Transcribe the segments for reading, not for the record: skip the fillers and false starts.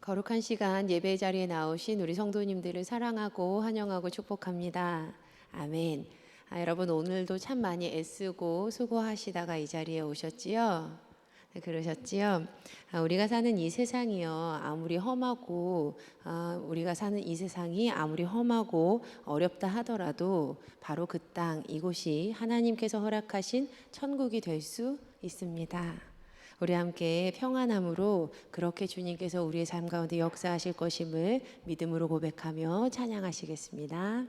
거룩한 시간 예배 자리에 나오신 우리 성도님들을 사랑하고 환영하고 축복합니다. 아멘. 여러분 오늘도 참 많이 애쓰고 수고하시다가 이 자리에 오셨지요? 네, 그러셨지요? 우리가 사는 이 세상이요, 아무리 험하고 우리가 사는 이 세상이 아무리 험하고 어렵다 하더라도 바로 그 땅, 이곳이 하나님께서 허락하신 천국이 될 수 있습니다. 우리 함께 평안함으로 그렇게 주님께서 우리의 삶 가운데 역사하실 것임을 믿음으로 고백하며 찬양하시겠습니다.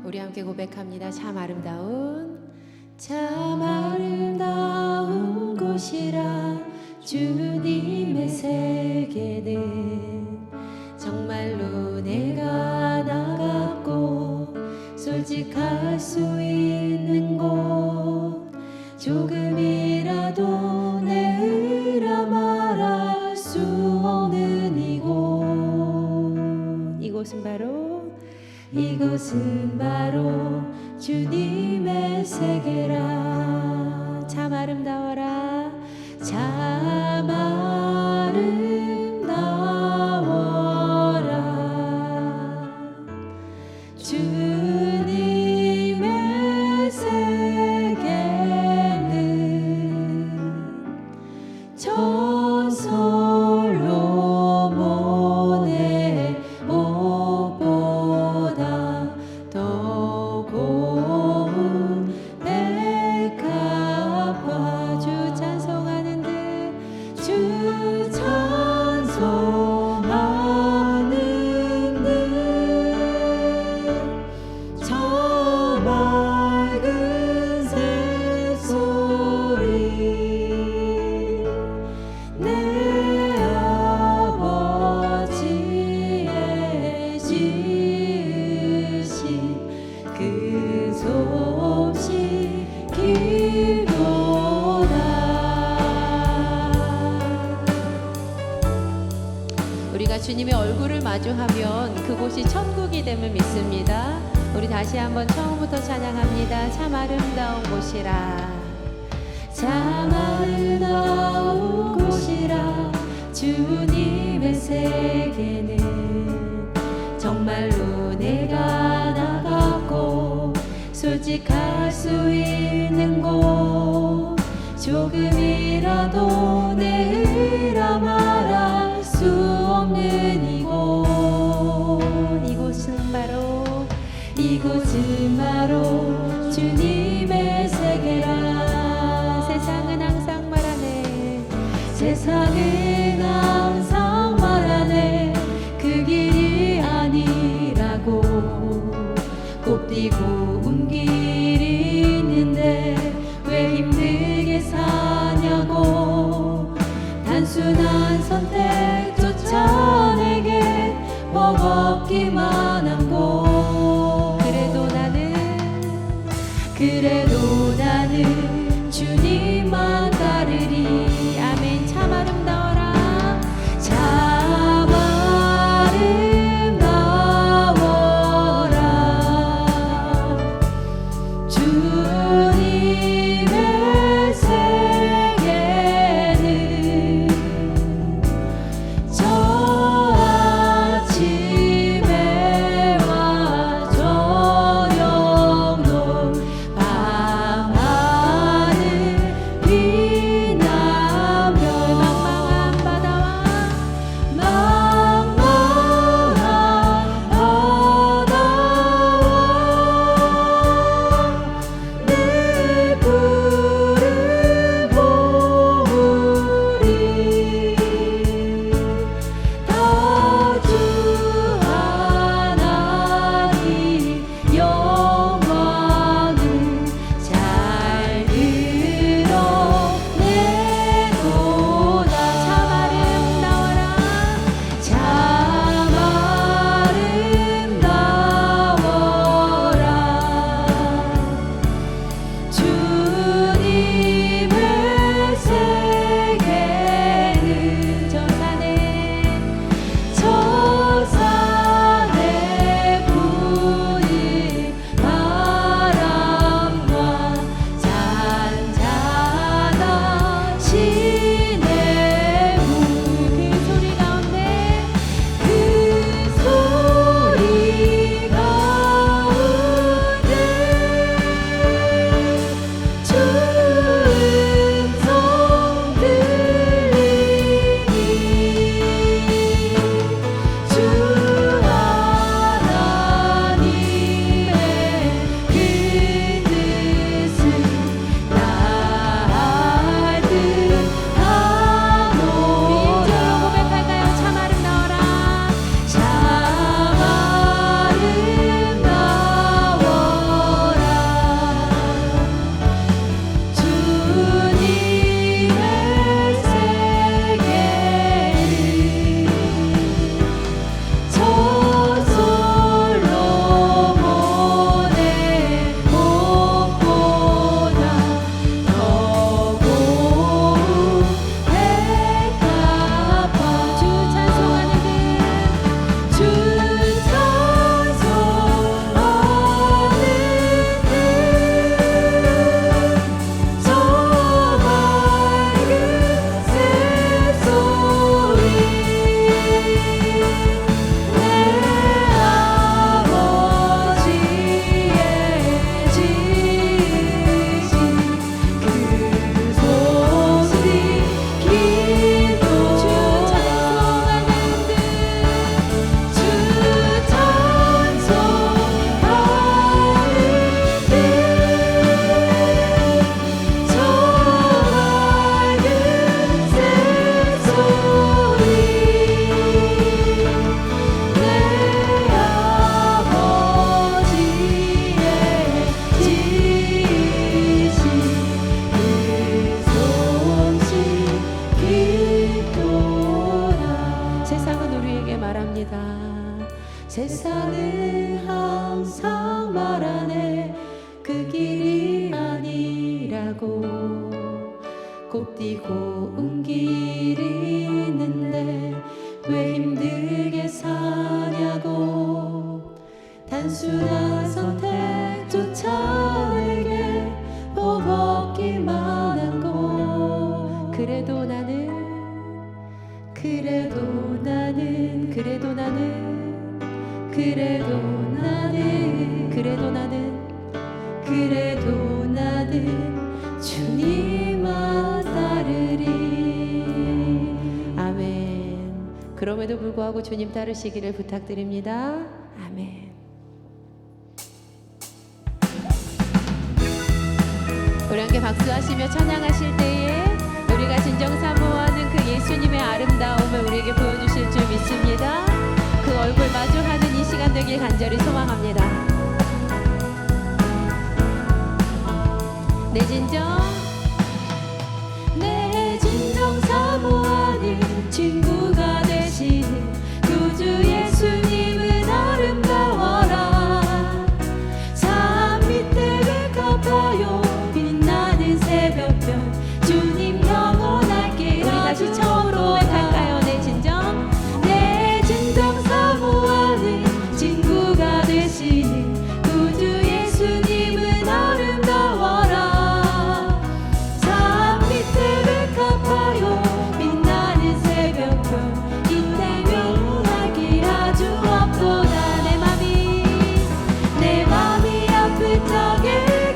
우리 함께 고백합니다. 참 아름다운 곳이라 주님의 세계는 정말로 내가 나갔고 솔직할 수 있는 곳, 조금이라도 내 의라 말할 수 없는 이곳은 바로 주님의 세계라. 참 아름다워라, 참 아름다워라. 주님의 세계는 저 솔로몬의 옷보다 더 고운 백합화. 주 찬송하는 듯, 주 찬송하는 듯, 저 맑은 새소리 내 아버지의 지으신 그 소식이로다. 우리가 주님의 얼굴을 마주하면 그곳이 천국이 됨을 믿습니다. 우리 다시 한번 처음부터 찬양합니다. 참 아름다운 곳이라, 참 아름다운 곳이라. 주님의 세계는 정말로 내가 나갔고 솔직할 수 있는 곳, 조금이라도 내 의라 말할 수 없는 이곳은 바로 주님의 세계라. 세상은 항상 말하네 그 길이 아니라고. 곱디고 온 길이 있는데 왜 힘들게 사냐고. 단순한 선택조차 내게 버겁기만 한 곳, 그래도 나는 주님만 따르리. 아멘. 참 아름다워라, 참 아름다워라. 주님의 세계는 저 아침에와 저녁 세상은 항상 말하네 그 길이 아니라고. 곱디고 온 길이 있는데 왜 힘들게 사냐고. 단순한 선택조차 내게 버겁기만 한 곳. 그래도 나는 그래도 나는 그래도 나는 그래도 나는 그래도 나는 그래도 나는 주님만 따르리. 아멘. 그럼에도 불구하고 주님 따르시기를 부탁드립니다. 아멘. 우리 함께 박수하시며 찬양하실 때에 우리가 진정 사모하는 그 예수님의 아름다움을 우리에게 보여주실 줄 믿습니다. 그 얼굴 마주하는 이 시간 되길 간절히 소망합니다. 내 진정 사모하는 친구가 되시는 구주 예수님은 아름다워라. 삶 밑에 백합하여 빛나는 새벽별 주님 영원할게. 우리 다시 처음으로 고백할까요? 내 진정 사모하는 친구가 되시는 구주 예수님은 아름다워라. 삶 밑에 백합하여 빛나는 새벽별 이때 영원하기 아주 없도다. 내 맘이 아플 적에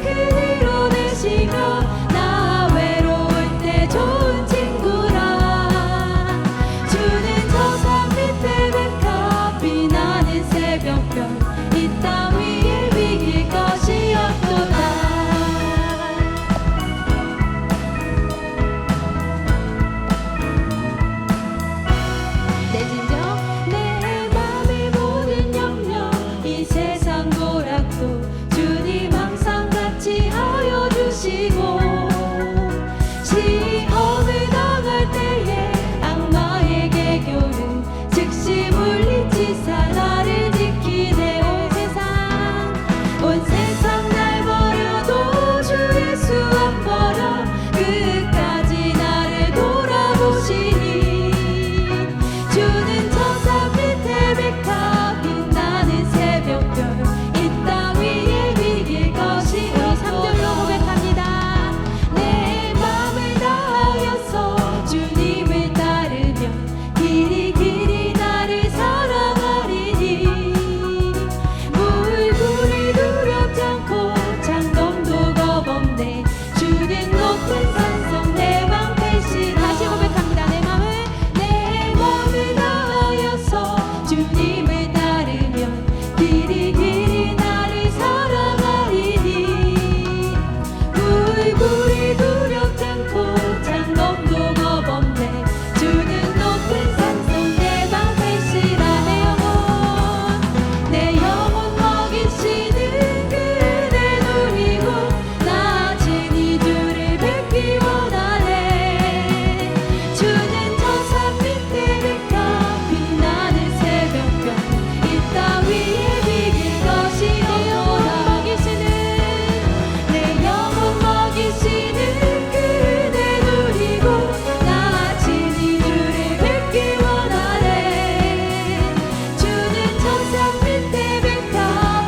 그리로 내시며 나 외로울 때 좋은 친구라. 주는 저 산 밑에 백합 빛나는 새벽별 이 땅 위에 비길 것이 없도다. 내 맘의 모든 영역 이 세상 고락도 주님 항상 같이 하여 주시고. 시험을 당할 때에 악마에게 교훈 즉시 물리치사 나를 지키네. 온 세상 날 버려도 주 예수 안 버려 끝까지 나를 돌아보시니. 주는 저 산 밑에 백합 빛나는 새벽별 이 땅 위에 비길 것이 우리 3절로 고백합니다. 내 맘을 다하여서 주님을 따르며 길이 나를 사랑하리니. 물불이 두렵지 않고 장검도 겁없네. 주는 높은 산성 내 방패시라. 다시 고백합니다. 내 맘을 다하여서 주님을 따르며 길이 나를 사랑하리니. 물불이 두렵지 않고 장검도 겁없네. 주는 높은 산성 내 방패시라. 내 영혼 먹이시는 그대 누리고 나 친히 주를 뵙기 원하네. 주는 저 산 밑에 백합 빛나는 새벽별 이 땅 위에 비길 것이 없도다. 내 영혼 먹이시는 그대 누리고 나 친히 주를 뵙기 원하네. 주는 저 산 밑에 백합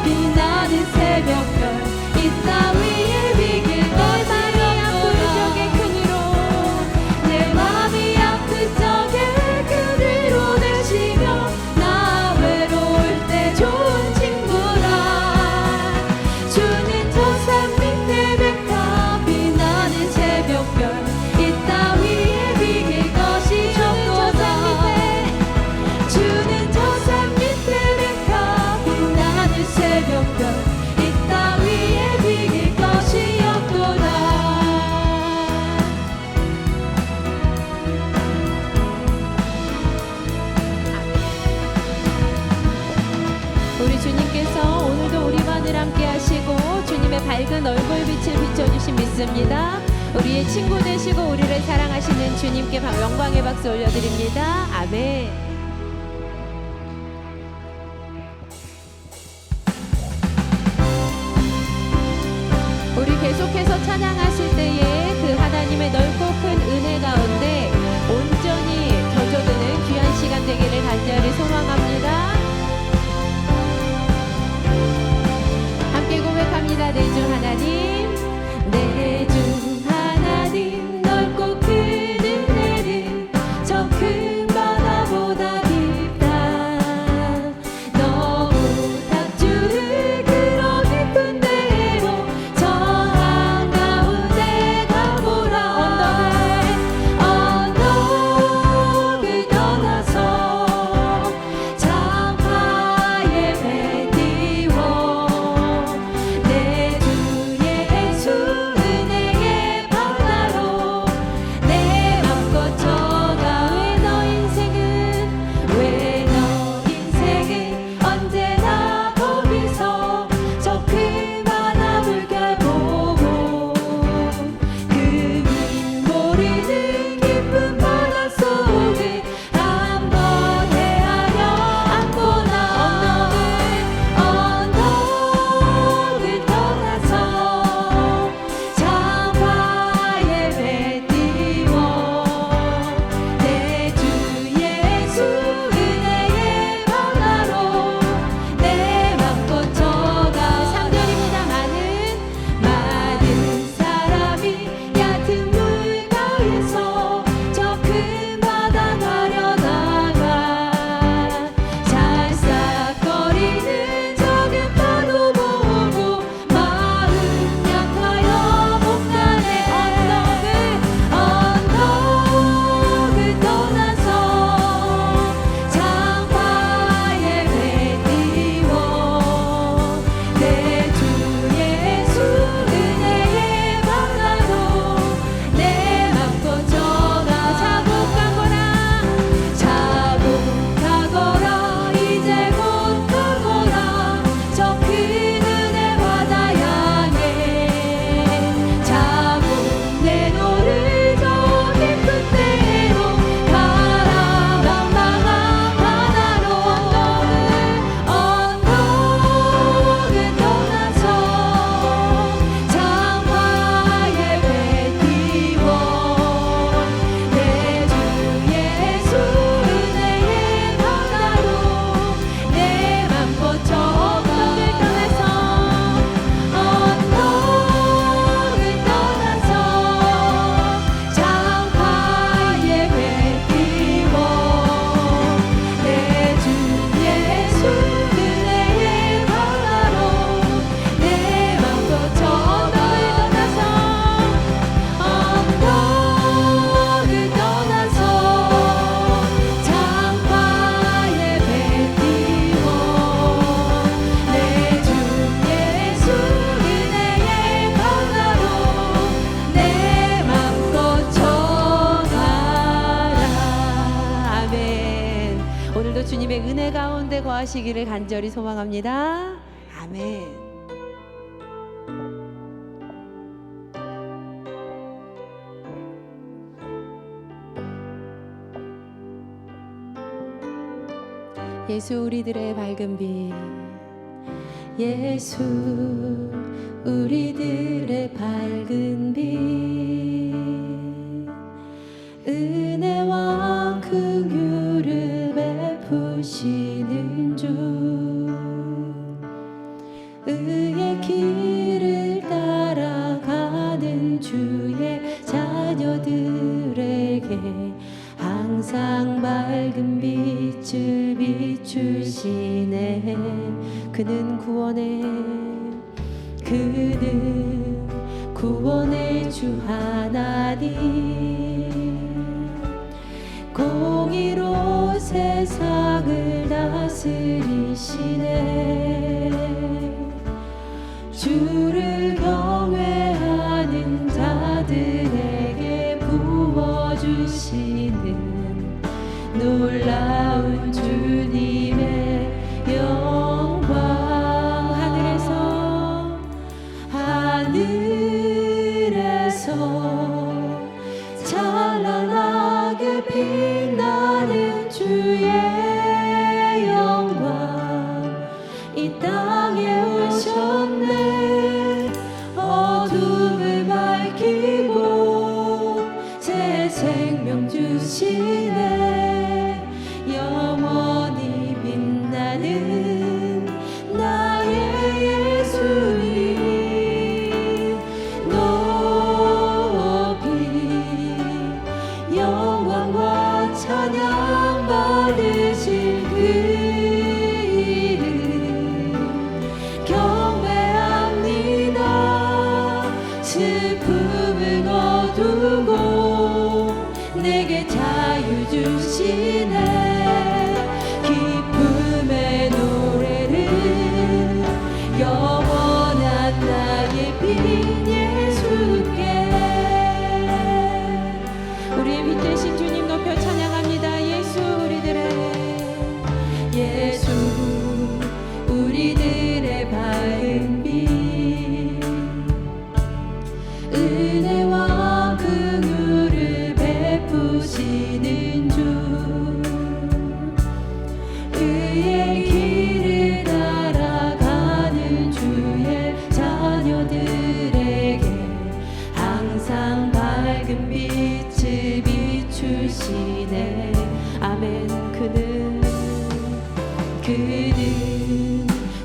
빛나는 새벽별 이 땅 위에 비길 것이 없도다. 내 맘이 아플 적에 그대로 내시며 나 외로울 때 좋은 친구라. 주는 저 산 밑에 백합 빛나는 새벽별 이 땅 위에 비길 것이 없도다. 주는 저 산 밑에 백합 빛나는 새벽별 이 땅 위에 비길 것이 없도다. 우리 주님께서 오늘도 우리만을 함께 하시고 주님의 밝은 얼굴빛을 비춰주신 믿습니다. 우리의 친구 되시고 우리를 사랑하시는 주님께 영광의 박수 올려드립니다. 아멘. 가운데 거하시기를 간절히 소망합니다. 아멘. 예수 우리들의 밝은 빛, 예수 우리들의 밝은 빛, 은혜와 긍휼을 베푸시는 주, 의의 길을 따라가는 주의 자녀들에게 항상 밝은 빛을 비추시네. 그는 구원의 주 하나님, 공의로 세상을 다스리시네. 주를 경외하는 자들에게 부어주시는 놀라운 주님의 영광. 하늘에서 찬란하게 빛나는 주의 영광, 이 땅에 오셨네. 어둠을 밝히고 새 생명 주시네. 영원히 빛나는 나의 예수님, 높이 영광과 찬양 받으실 그 이름 경배합니다. 슬픔을 거두고 내게 자유 주시네. 기쁨의 노래를 영원한 나의 빛 예수께. 우리의 빛 되신 주님 높여 찬양합니다. 예수 우리들의 밝은 빛, 은혜와 긍휼을 베푸시는 주, 의의 길을 따라가는 주의 자녀들에게 항상 밝은 빛을 비추시네. 아멘. 그는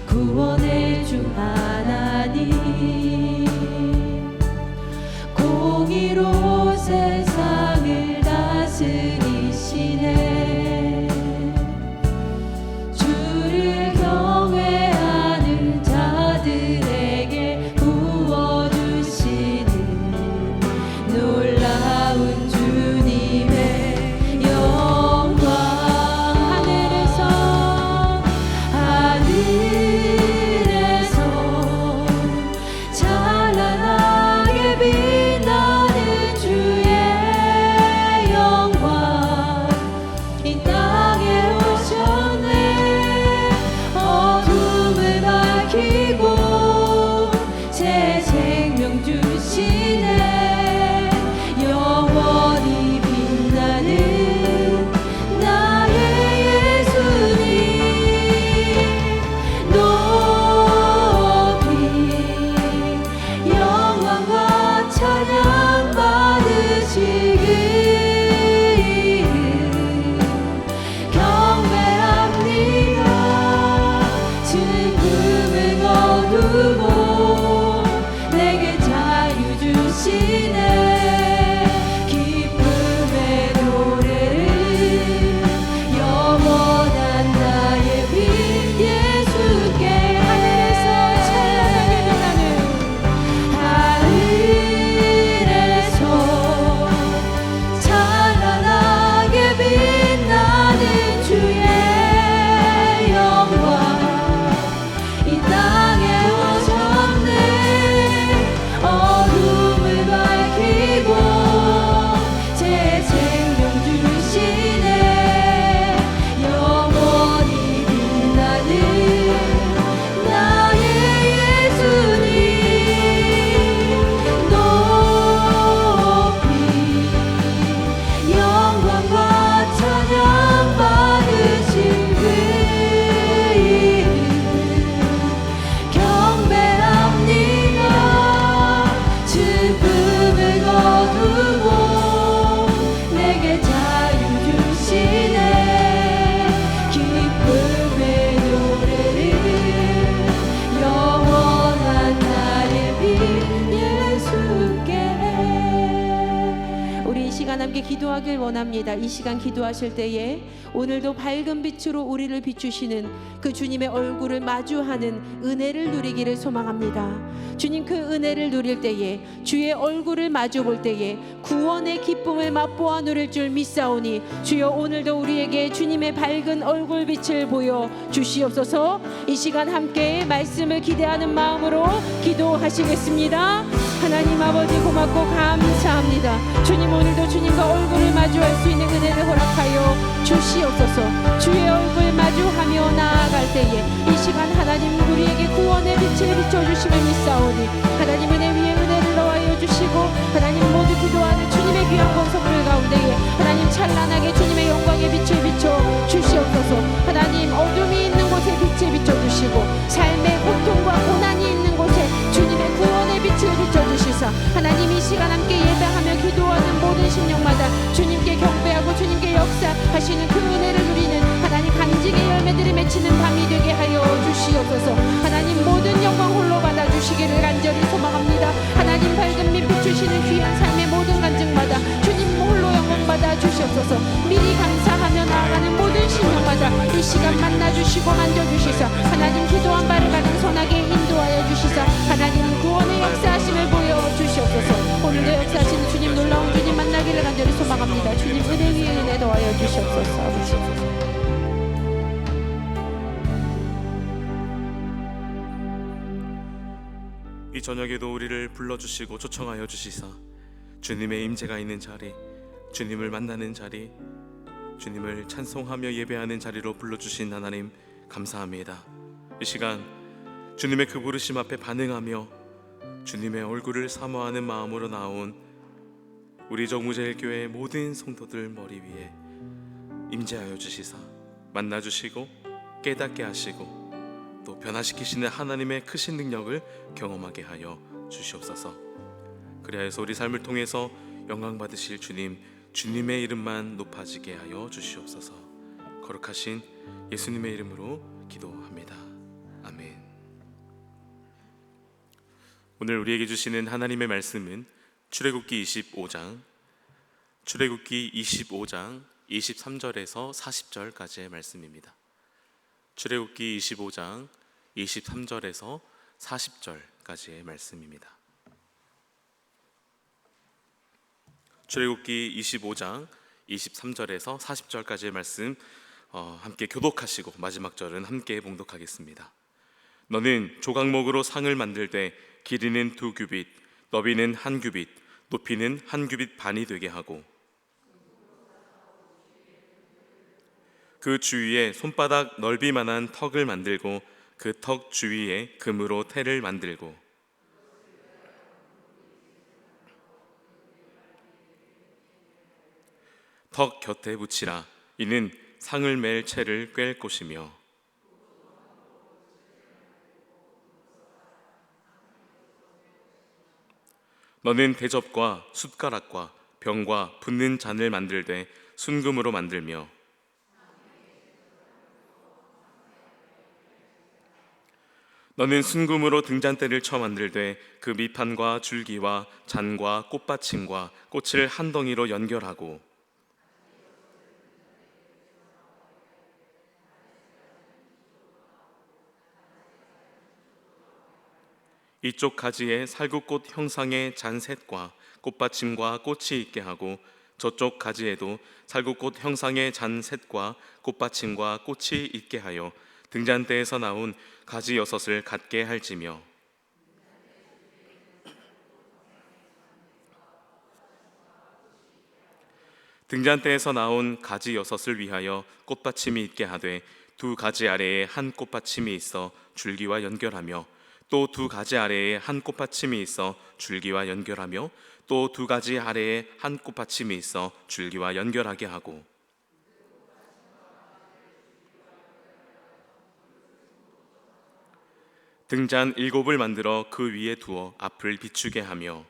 구원의 주 하나님, 공의로 세상을 다스리시네. 주를 경외하는 자들에게 부어주시는 놀라운 주님의 영광. 하늘에서 함께 기도하길 원합니다. 이 시간 기도하실 때에 오늘도 밝은 빛으로 우리를 비추시는 그 주님의 얼굴을 마주하는 은혜를 누리기를 소망합니다. 주님, 그 은혜를 누릴 때에, 주의 얼굴을 마주 볼 때에 구원의 기쁨을 맛보아 누릴 줄 믿사오니 주여, 오늘도 우리에게 주님의 밝은 얼굴빛을 보여 주시옵소서. 이 시간 함께 말씀을 기대하는 마음으로 기도하시겠습니다. 하나님 아버지, 고맙고 감사합니다. 주님, 오늘도 주님과 얼굴을 마주할 수 있는 은혜를 허락하여 주시옵소서. 주의 얼굴 마주하며 나아갈 때에 이 시간 하나님 우리에게 구원의 빛을 비춰주심을 믿사오니 하나님 은혜 위에 은혜를 더하여 주시고, 하나님 모두 기도하는 주님의 귀한 권속들 가운데에 하나님 찬란하게 주님의 영광의 빛을 비춰 주시옵소서. 하나님 어둠이 있는 곳에 빛을 비춰주시고, 삶의 고통과 고난이 있는 곳에 주님의 구원의 빛을 비춰주시사 하나님 이 시간 함께 예배하며 기도하는 모든 심령마다 주님께 경배하고 주님께 역사하시는 그 은혜를 누리는 하나님 간직의 열매들이 맺히는 밤이 되게 하여 주시옵소서. 하나님 모든 영광 홀로 받아주시기를 간절히 소망합니다. 하나님 밝은 빛 비추시는 귀한 삶의 모든 간증마다 주님 홀로 영광 받아 주시옵소서. 미리 감사하며 나아가는 모든 심령마다 이 시간 만나주시고 만져주시사 하나님 기도한 바를 가는 선하게 인도하여 주시사 하나님 구원의 역사하심을 보여주시옵소서. 오늘도 역사하시는 주님, 놀라운 주님 만나기를 간절히 소망합니다. 주님 은혜 위에 은혜 더하여 주시옵소서. 아버지. 이 저녁에도 우리를 불러주시고 초청하여 주시사 주님의 임재가 있는 자리, 주님을 만나는 자리, 주님을 찬송하며 예배하는 자리로 불러주신 하나님 감사합니다. 이 시간 주님의 그 부르심 앞에 반응하며 주님의 얼굴을 사모하는 마음으로 나온 우리 정무제일교회 모든 성도들 머리 위에 임재하여 주시사 만나주시고 깨닫게 하시고 또 변화시키시는 하나님의 크신 능력을 경험하게 하여 주시옵소서. 그리하여서 우리 삶을 통해서 영광 받으실 주님, 주님의 이름만 높아지게 하여 주시옵소서. 거룩하신 예수님의 이름으로 기도합니다. 아멘. 오늘 우리에게 주시는 하나님의 말씀은 출애굽기 25장 23절에서 40절까지의 말씀입니다. 출애굽기 25장 23절에서 40절까지의 말씀입니다. 출애굽기 25장 23절에서 40절까지의 말씀 함께 교독하시고 마지막 절은 함께 봉독하겠습니다. 너는 조각목으로 상을 만들되 길이는 2규빗, 너비는 1규빗, 높이는 1규빗 반이 되게 하고 그 주위에 손바닥 넓이만한 턱을 만들고 그 턱 주위에 금으로 태를 만들고 턱 곁에 붙이라. 이는 상을 맬 채를 꿰 곳이며 너는 대접과 숟가락과 병과 붓는 잔을 만들되 순금으로 만들며 너는 순금으로 등잔대를 쳐 만들되 그 밑판과 줄기와 잔과 꽃받침과 꽃을 한 덩이로 연결하고 이쪽 가지에 살구꽃 형상의 잔셋과 꽃받침과 꽃이 있게 하고 저쪽 가지에도 살구꽃 형상의 잔셋과 꽃받침과 꽃이 있게 하여 등잔대에서 나온 가지 6을 갖게 할지며 등잔대에서 나온 가지 6을 위하여 꽃받침이 있게 하되 2가지 아래에 한 꽃받침이 있어 줄기와 연결하며 또 2가지 아래에 한 꽃받침이 있어 줄기와 연결하며 또 2가지 아래에 한 꽃받침이 있어 줄기와 연결하게 하고 등잔 7을 만들어 그 위에 두어 앞을 비추게 하며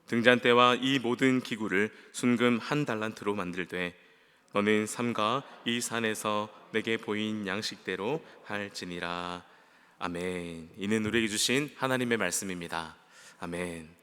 등잔대와 이 모든 기구를 순금 1달란트로 만들되 너는 삼가 이 산에서 내게 보인 양식대로 할지니라. 아멘. 이는 우리에게 주신 하나님의 말씀입니다. 아멘.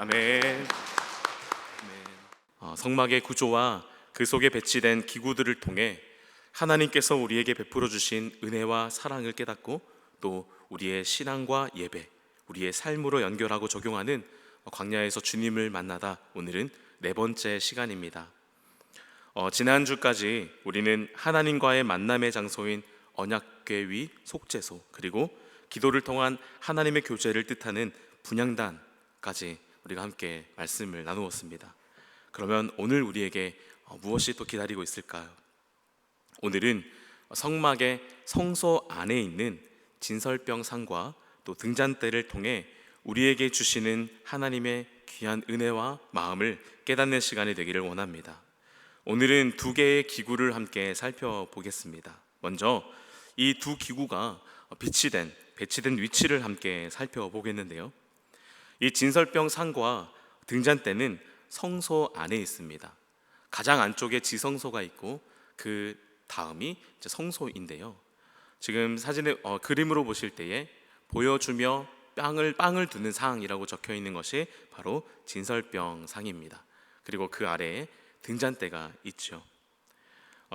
아멘. 성막의 구조와 그 속에 배치된 기구들을 통해 하나님께서 우리에게 베풀어 주신 은혜와 사랑을 깨닫고 또 우리의 신앙과 예배, 우리의 삶으로 연결하고 적용하는 광야에서 주님을 만나다 오늘은 네 번째 시간입니다. 지난주까지 우리는 하나님과의 만남의 장소인 언약궤 위 속죄소, 그리고 기도를 통한 하나님의 교제를 뜻하는 분향단까지 우리가 함께 말씀을 나누었습니다. 그러면 오늘 우리에게 무엇이 또 기다리고 있을까요? 오늘은 성막의 성소 안에 있는 진설병상과 또 등잔대를 통해 우리에게 주시는 하나님의 귀한 은혜와 마음을 깨닫는 시간이 되기를 원합니다. 오늘은 두 개의 기구를 함께 살펴보겠습니다. 먼저 이 두 기구가 배치된 위치를 함께 살펴보겠는데요. 이 진설병 상과 등잔대는 성소 안에 있습니다. 가장 안쪽에 지성소가 있고 그 다음이 이제 성소인데요. 지금 사진의 그림으로 보실 때에 보여주며 빵을 두는 상이라고 적혀 있는 것이 바로 진설병 상입니다. 그리고 그 아래에 등잔대가 있죠.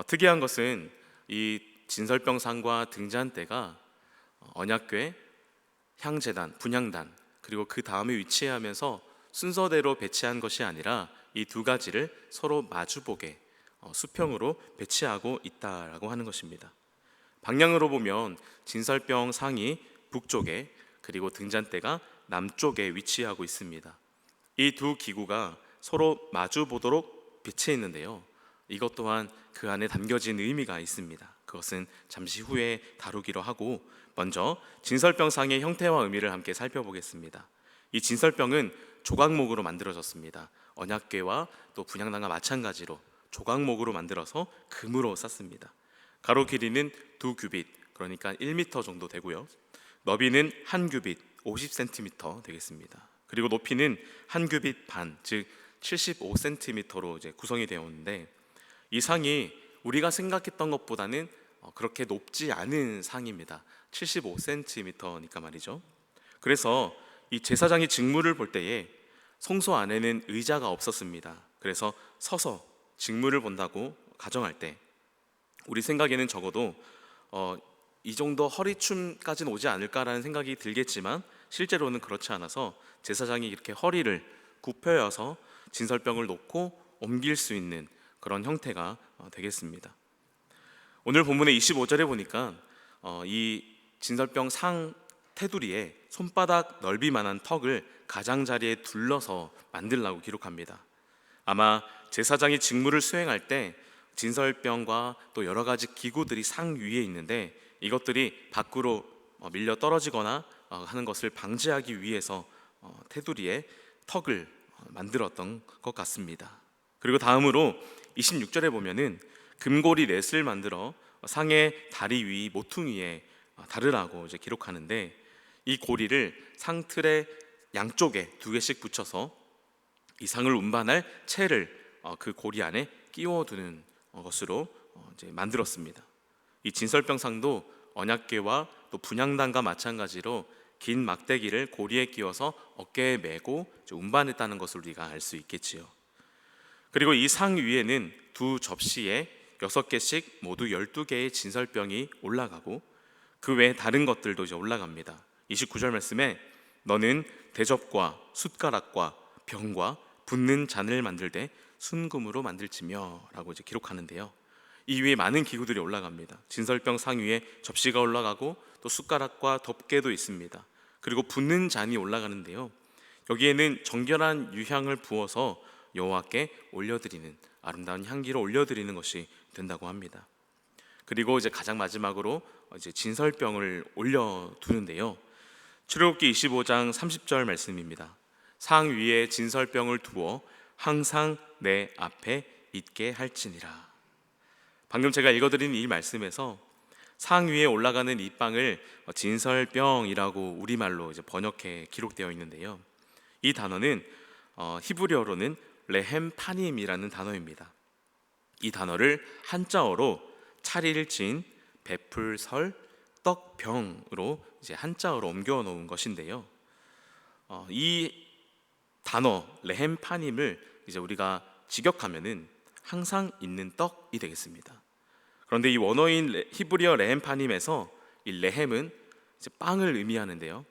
특이한 것은 이 진설병 상과 등잔대가 언약궤, 향제단, 분향단 그리고 그 다음에 위치하면서 순서대로 배치한 것이 아니라 이 두 가지를 서로 마주보게 수평으로 배치하고 있다라고 하는 것입니다. 방향으로 보면 진설병 상이 북쪽에 그리고 등잔대가 남쪽에 위치하고 있습니다. 이 두 기구가 서로 마주보도록 배치해 있는데요. 이것 또한 그 안에 담겨진 의미가 있습니다. 그것은 잠시 후에 다루기로 하고 먼저 진설병상의 형태와 의미를 함께 살펴보겠습니다. 이 진설병은 조각목으로 만들어졌습니다. 언약궤와 또 분향단과 마찬가지로 조각목으로 만들어서 금으로 쌌습니다. 가로 길이는 2규빗, 그러니까 1m 정도 되고요. 너비는 1규빗, 50cm 되겠습니다. 그리고 높이는 1규빗 반, 즉 75cm로 이제 구성이 되어 있는데 이 상이 우리가 생각했던 것보다는 그렇게 높지 않은 상입니다. 75cm니까 말이죠. 그래서 이 제사장이 직무를 볼 때에 성소 안에는 의자가 없었습니다. 그래서 서서 직무를 본다고 가정할 때 우리 생각에는 적어도 이 정도 허리춤까지는 오지 않을까라는 생각이 들겠지만 실제로는 그렇지 않아서 제사장이 이렇게 허리를 굽혀서 진설병을 놓고 옮길 수 있는 그런 형태가 되겠습니다. 오늘 본문의 25절에 보니까 이 진설병 상 테두리에 손바닥 넓이만한 턱을 가장자리에 둘러서 만들라고 기록합니다. 아마 제사장이 직무를 수행할 때 진설병과 또 여러 가지 기구들이 상 위에 있는데 이것들이 밖으로 밀려 떨어지거나 하는 것을 방지하기 위해서 테두리에 턱을 만들었던 것 같습니다. 그리고 다음으로 26절에 보면은 금고리 넷을 만들어 상의 다리 위 모퉁이에 달으라고 이제 기록하는데 이 고리를 상틀의 양쪽에 2개씩 붙여서 이 상을 운반할 채를 그 고리 안에 끼워두는 것으로 이제 만들었습니다. 이 진설병 상도 언약궤와 또 분향단과 마찬가지로 긴 막대기를 고리에 끼워서 어깨에 메고 운반했다는 것을 우리가 알 수 있겠지요. 그리고 이 상 위에는 두 접시에 6개씩 모두 12개의 진설병이 올라가고 그 외에 다른 것들도 이제 올라갑니다. 29절 말씀에 너는 대접과 숟가락과 병과 붓는 잔을 만들 때 순금으로 만들지며 라고 이제 기록하는데요. 이 위에 많은 기구들이 올라갑니다. 진설병 상 위에 접시가 올라가고 또 숟가락과 덮개도 있습니다. 그리고 붓는 잔이 올라가는데요. 여기에는 정결한 유향을 부어서 여호와께 올려드리는 아름다운 향기를 올려드리는 것이 된다고 합니다. 그리고 이제 가장 마지막으로 이제 진설병을 올려두는데요. 출애굽기 25장 30절 말씀입니다. 상 위에 진설병을 두어 항상 내 앞에 있게 할지니라. 방금 제가 읽어드린 이 말씀에서 상 위에 올라가는 이 빵을 진설병이라고 우리말로 이제 번역해 기록되어 있는데요. 이 단어는 히브리어로는 레헴파님이라는 단어입니다. 이 단어를 한자어로 차릴 진, 베풀 설, 떡병으로 이제 한자어로 옮겨 놓은 것인데요. 이 단어 레헴파님을 이제 우리가 직역하면은 항상 있는 떡이 되겠습니다. 그런데 이 원어인 히브리어 레헴파님에서 이 레헴은 이제 빵을 의미하는데요.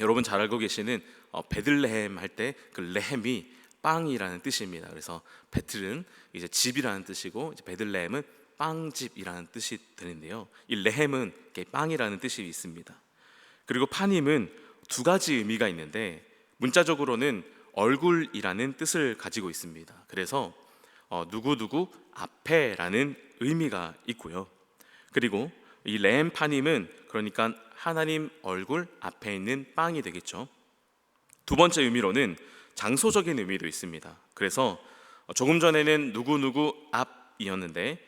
여러분 잘 알고 계시는 베들레헴 할 때 그 레헴이 빵이라는 뜻입니다. 그래서 베틀은 이제 집이라는 뜻이고 이제 베들레헴은 빵집이라는 뜻이 되는데요. 이 레헴은 빵이라는 뜻이 있습니다. 그리고 파님은 2가지 의미가 있는데 문자적으로는 얼굴이라는 뜻을 가지고 있습니다. 그래서 누구누구 앞에라는 의미가 있고요. 그리고 이 레헴파님은 그러니까 하나님 얼굴 앞에 있는 빵이 되겠죠. 2번째 의미로는 장소적인 의미도 있습니다. 그래서 조금 전에는 누구누구 앞이었는데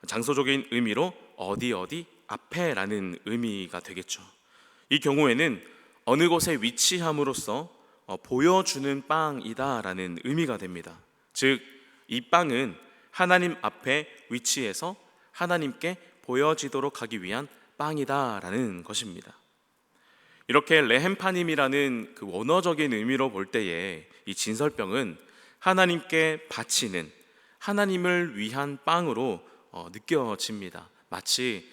장소적인 의미로 어디 어디 앞에라는 의미가 되겠죠. 이 경우에는 어느 곳에 위치함으로써 보여주는 빵이다라는 의미가 됩니다. 즉, 이 빵은 하나님 앞에 위치해서 하나님께 보여지도록 하기 위한 빵이다라는 것입니다. 이렇게 레헴파님이라는 그 원어적인 의미로 볼 때에 이 진설병은 하나님께 바치는, 하나님을 위한 빵으로 느껴집니다. 마치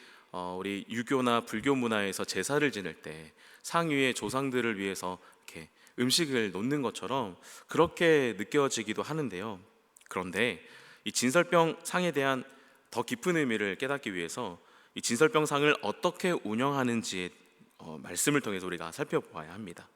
우리 유교나 불교 문화에서 제사를 지낼 때 상 위에 조상들을 위해서 이렇게 음식을 놓는 것처럼 그렇게 느껴지기도 하는데요. 그런데 이 진설병 상에 대한 더 깊은 의미를 깨닫기 위해서 이 진설병 상을 어떻게 운영하는지의 말씀을 통해서 우리가 살펴보아야 합니다.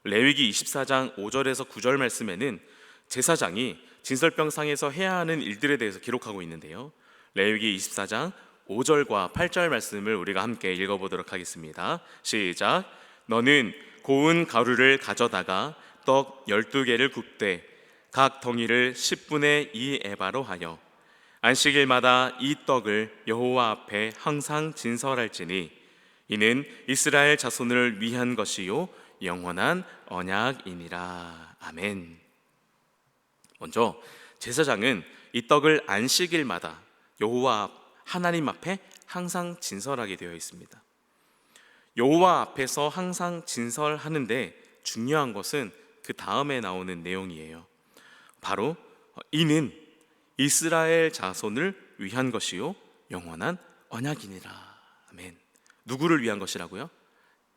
레위기 24장 5절에서 9절 말씀에는 제사장이 진설병 상에서 해야 하는 일들에 대해서 기록하고 있는데요. 레위기 24장 5절과 8절 말씀을 우리가 함께 읽어보도록 하겠습니다. 시작. 너는 고운 가루를 가져다가 떡 12개를 굽되 각 덩이를 10분의 2 에바로 하여 안식일마다 이 떡을 여호와 앞에 항상 진설할지니 이는 이스라엘 자손을 위한 것이요 영원한 언약이니라. 아멘. 먼저 제사장은 이 떡을 안식일마다 여호와 하나님 앞에 항상 진설하게 되어 있습니다. 여호와 앞에서 항상 진설하는데 중요한 것은 그 다음에 나오는 내용이에요. 바로 이는 이스라엘 자손을 위한 것이요 영원한 언약이니라. 아멘. 누구를 위한 것이라고요?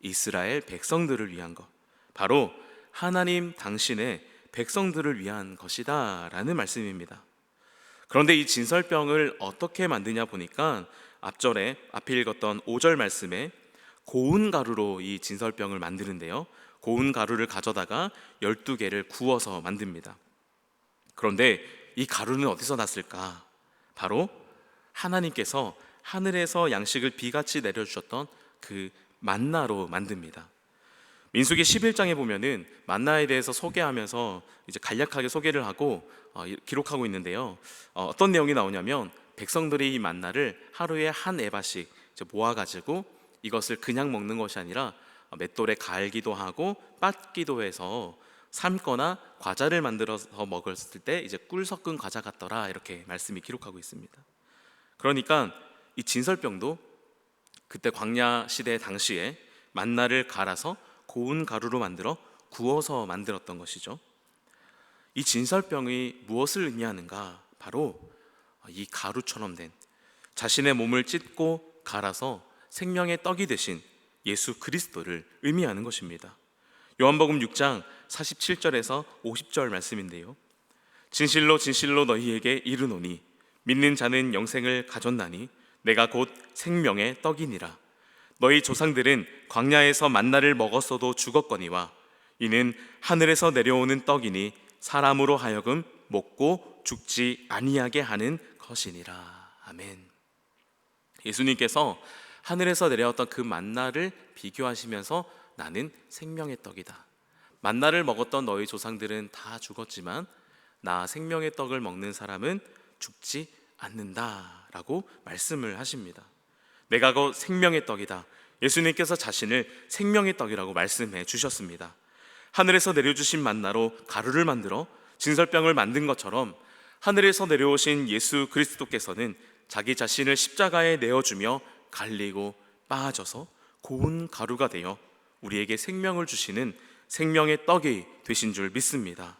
이스라엘 백성들을 위한 것, 바로 하나님 당신의 백성들을 위한 것이다 라는 말씀입니다. 그런데 이 진설병을 어떻게 만드냐 보니까 앞에 읽었던 5절 말씀에 고운 가루로 이 진설병을 만드는데요, 고운 가루를 가져다가 12개를 구워서 만듭니다. 그런데 이 가루는 어디서 났을까? 바로 하나님께서 하늘에서 양식을 비같이 내려주셨던 그 만나로 만듭니다. 민수기 11장에 보면은 만나에 대해서 소개하면서 이제 간략하게 소개를 하고 기록하고 있는데요. 어떤 내용이 나오냐면 백성들이 이 만나를 하루에 한 에바씩 모아가지고 이것을 그냥 먹는 것이 아니라 맷돌에 갈기도 하고 빻기도 해서 삶거나 과자를 만들어서 먹었을 때 이제 꿀 섞은 과자 같더라, 이렇게 말씀이 기록하고 있습니다. 그러니까 이 진설병도 그때 광야 시대 당시에 만나를 갈아서 고운 가루로 만들어 구워서 만들었던 것이죠. 이 진설병이 무엇을 의미하는가? 바로 이 가루처럼 된 자신의 몸을 찢고 갈아서 생명의 떡이 되신 예수 그리스도를 의미하는 것입니다. 요한복음 6장 47절에서 50절 말씀인데요. 진실로 진실로 너희에게 이르노니 믿는 자는 영생을 가졌나니 내가 곧 생명의 떡이니라. 너희 조상들은 광야에서 만나를 먹었어도 죽었거니와 이는 하늘에서 내려오는 떡이니 사람으로 하여금 먹고 죽지 아니하게 하는 것이니라. 아멘. 예수님께서 하늘에서 내려왔던 그 만나를 비교하시면서 나는 생명의 떡이다. 만나를 먹었던 너희 조상들은 다 죽었지만 나 생명의 떡을 먹는 사람은 죽지 않는다라고 말씀을 하십니다. 내가 곧 생명의 떡이다. 예수님께서 자신을 생명의 떡이라고 말씀해 주셨습니다. 하늘에서 내려주신 만나로 가루를 만들어 진설병을 만든 것처럼 하늘에서 내려오신 예수 그리스도께서는 자기 자신을 십자가에 내어주며 갈리고 빻아져서 고운 가루가 되어 우리에게 생명을 주시는 생명의 떡이 되신 줄 믿습니다.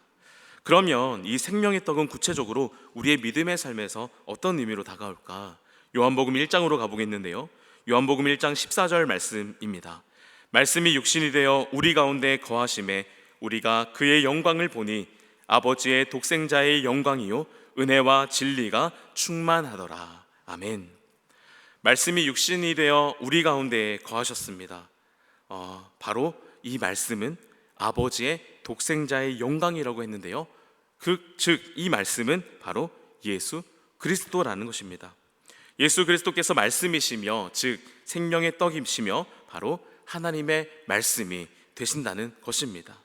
그러면 이 생명의 떡은 구체적으로 우리의 믿음의 삶에서 어떤 의미로 다가올까? 요한복음 1장으로 가보겠는데요. 요한복음 1장 14절 말씀입니다. 말씀이 육신이 되어 우리 가운데 거하심에 우리가 그의 영광을 보니 아버지의 독생자의 영광이요 은혜와 진리가 충만하더라. 아멘. 말씀이 육신이 되어 우리 가운데 거하셨습니다. 바로 이 말씀은 아버지의 독생자의 영광이라고 했는데요. 즉 이 말씀은 바로 예수 그리스도라는 것입니다. 예수 그리스도께서 말씀이시며 즉 생명의 떡이시며 바로 하나님의 말씀이 되신다는 것입니다.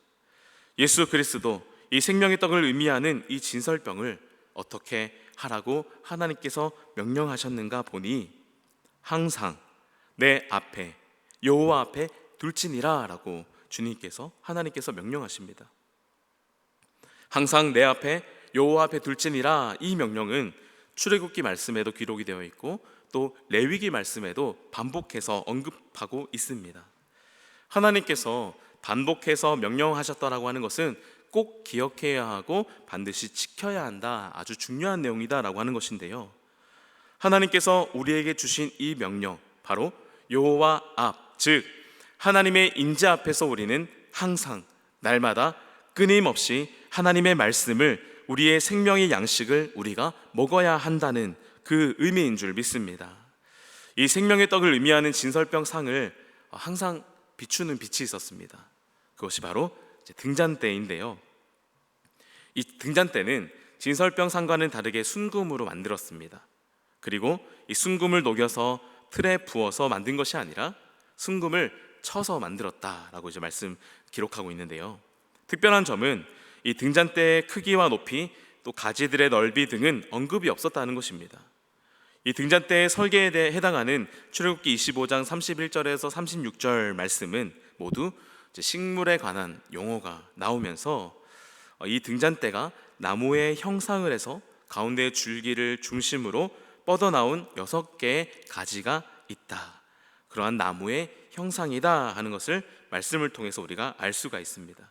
예수 그리스도, 이 생명의 떡을 의미하는 이 진설병을 어떻게 하라고 하나님께서 명령하셨는가 보니 항상 내 앞에 여호와 앞에 둘지니라 라고 주님께서 하나님께서 명령하십니다. 항상 내 앞에 여호와 앞에 둘지니라, 이 명령은 출애굽기 말씀에도 기록이 되어 있고 또 레위기 말씀에도 반복해서 언급하고 있습니다. 하나님께서 반복해서 명령하셨다라고 하는 것은 꼭 기억해야 하고 반드시 지켜야 한다, 아주 중요한 내용이다라고 하는 것인데요, 하나님께서 우리에게 주신 이 명령, 바로 여호와 앞, 즉 하나님의 임재 앞에서 우리는 항상 날마다 끊임없이 하나님의 말씀을, 우리의 생명의 양식을 우리가 먹어야 한다는 그 의미인 줄 믿습니다. 이 생명의 떡을 의미하는 진설병 상을 항상 비추는 빛이 있었습니다. 그것이 바로 등잔대인데요, 이 등잔대는 진설병 상과는 다르게 순금으로 만들었습니다. 그리고 이 순금을 녹여서 틀에 부어서 만든 것이 아니라 순금을 쳐서 만들었다라고 이제 말씀 기록하고 있는데요, 특별한 점은 이 등잔대의 크기와 높이 또 가지들의 넓이 등은 언급이 없었다는 것입니다. 이 등잔대의 설계에 대해 해당하는 출애굽기 25장 31절에서 36절 말씀은 모두 식물에 관한 용어가 나오면서 이 등잔대가 나무의 형상을 해서 가운데 줄기를 중심으로 뻗어나온 6개의 가지가 있다, 그러한 나무의 형상이다 하는 것을 말씀을 통해서 우리가 알 수가 있습니다.